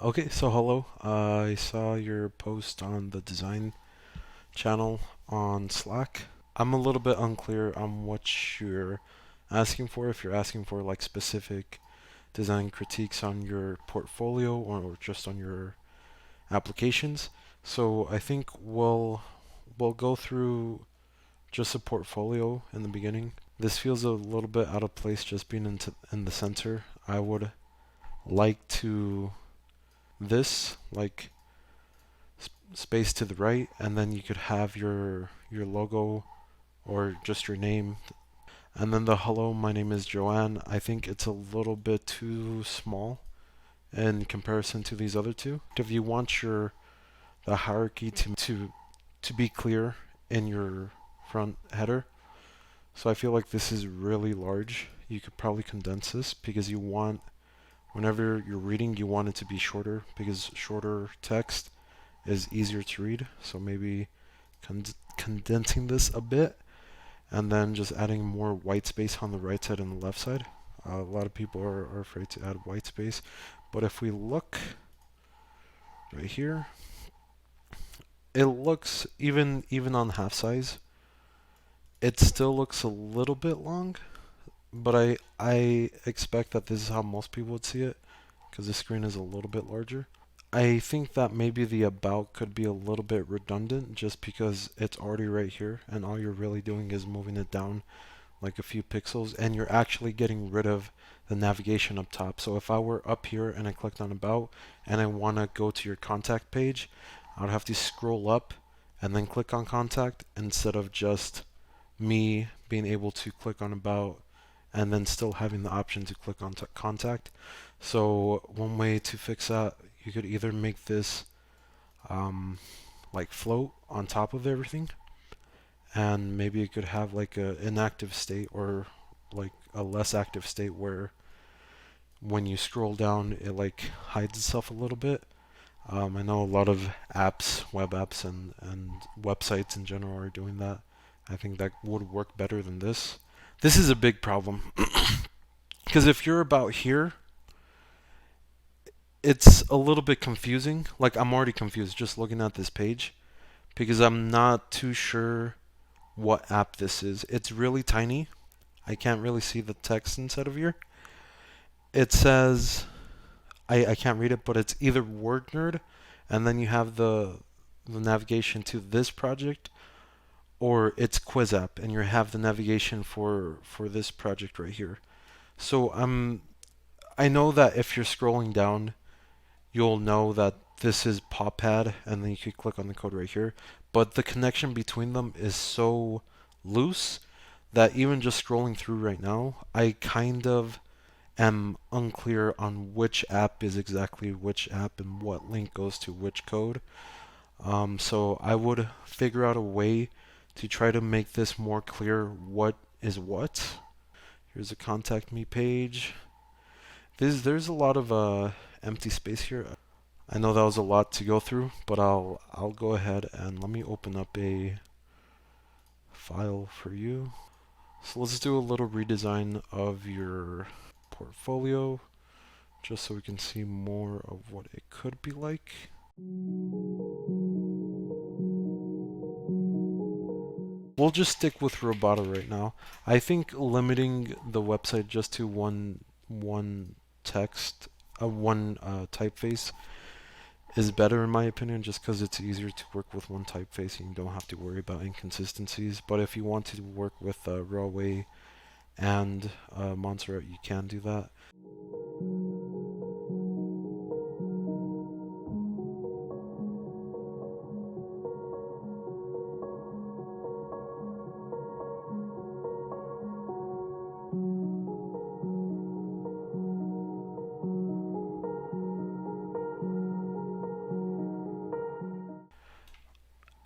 Okay, so hello. I saw your post on the design channel on Slack. I'm a little bit unclear on what you're asking for, if you're asking for like specific design critiques on your portfolio or just on your applications. So I think we'll go through just a portfolio in the beginning. This feels a little bit out of place just being in the center. I would like to this like space to the right, and then you could have your logo or just your name, and then the hello, my name is Joanne. I think it's a little bit too small in comparison to these other two. If you want your the hierarchy to be clear in your front header, so I feel like this is really large. You could probably condense this because you want whenever you're reading, you want it to be shorter because shorter text is easier to read. So maybe condensing this a bit and then just adding more white space on the right side and the left side. A lot of people are afraid to add white space, but if we look right here, it looks even on half size, it still looks a little bit long, but I expect that this is how most people would see it because the screen is a little bit larger. I think that maybe the about could be a little bit redundant just because it's already right here and all you're really doing is moving it down like a few pixels and you're actually getting rid of the navigation up top. So if I were up here and I clicked on about and I want to go to your contact page, I would have to scroll up and then click on contact instead of just me being able to click on about and then still having the option to click on contact. So one way to fix that, you could either make this um, like float on top of everything, and maybe you could have like a inactive state or like a less active state where when you scroll down it like hides itself a little bit. I know a lot of apps, web apps and websites in general are doing that. I think that would work better than this. This is a big problem because if you're about here, it's a little bit confusing. Like I'm already confused just looking at this page because I'm not too sure what app this is. It's really tiny. I can't really see the text inside of here. It says I can't read it, but it's either Word Nerd, and then you have the navigation to this project, or it's Quiz App, and you have the navigation for this project right here. So I know that if you're scrolling down, you'll know that this is PopPad, and then you could click on the code right here. But the connection between them is so loose that even just scrolling through right now, I kind of am unclear on which app is exactly which app and what link goes to which code. So I would figure out a way to try to make this more clear what is what. Here's a contact me page. There's a lot of empty space here. I know that was a lot to go through, but I'll go ahead and let me open up a file for you. So let's do a little redesign of your portfolio just so we can see more of what it could be like. We'll just stick with Roboto right now. I think limiting the website just to one text, one typeface is better in my opinion, just because it's easier to work with one typeface and you don't have to worry about inconsistencies. But if you want to work with Rawway and Montserrat, you can do that.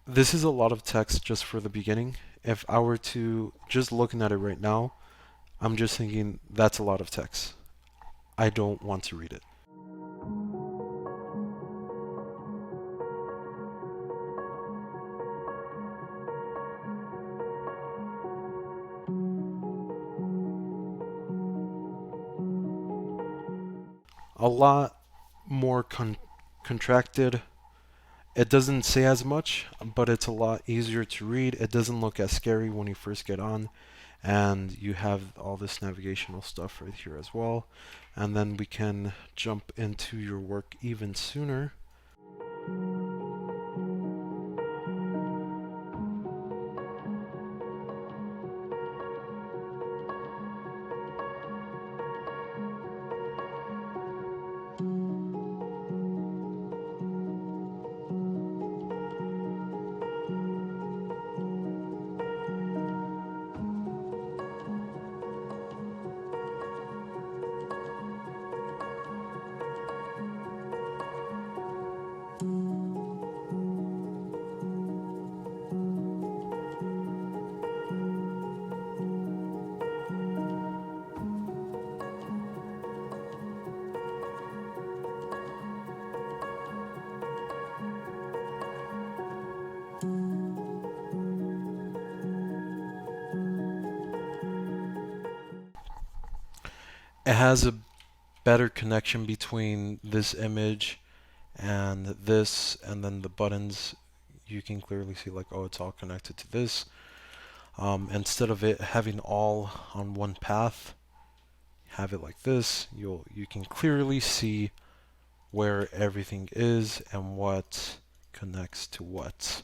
This is a lot of text just for the beginning. If I were to just looking at it right now, I'm just thinking that's a lot of text. I don't want to read it. A lot more contracted. It doesn't say as much, but it's a lot easier to read. It doesn't look as scary when you first get on. And you have all this navigational stuff right here as well. And then we can jump into your work even sooner. It has a better connection between this image and this, and then the buttons. You can clearly see like, oh, it's all connected to this. Instead of it having all on one path, have it like this. You can clearly see where everything is and what connects to what.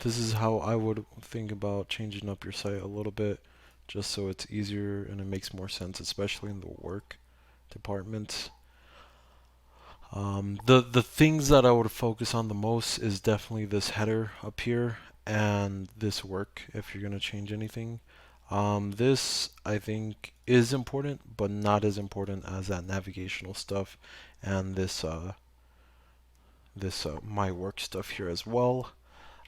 This is how I would think about changing up your site a little bit, just so it's easier and it makes more sense, especially in the work department. The things that I would focus on the most is definitely this header up here and this work if you're gonna change anything. This I think is important, but not as important as that navigational stuff and this my work stuff here as well.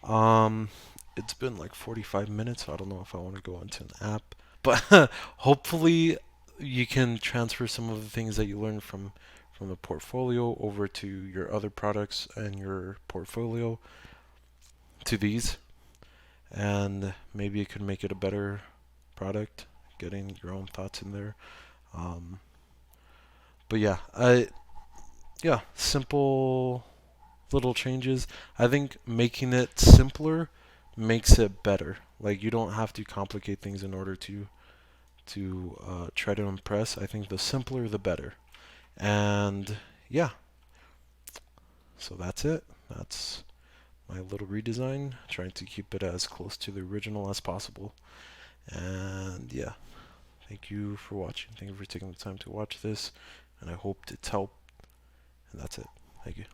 Um, it's been like 45 minutes. So I don't know if I want to go into an app, but hopefully you can transfer some of the things that you learned from the portfolio over to your other products and your portfolio to these, and maybe it could make it a better product, getting your own thoughts in there. Um, but yeah, simple little changes. I think making it simpler makes it better. Like you don't have to complicate things in order to try to impress. I think the simpler the better. And yeah, so that's it. That's my little redesign, trying to keep it as close to the original as possible. And yeah, thank you for watching. Thank you for taking the time to watch this, and I hope it's helped. And that's it. Thank you.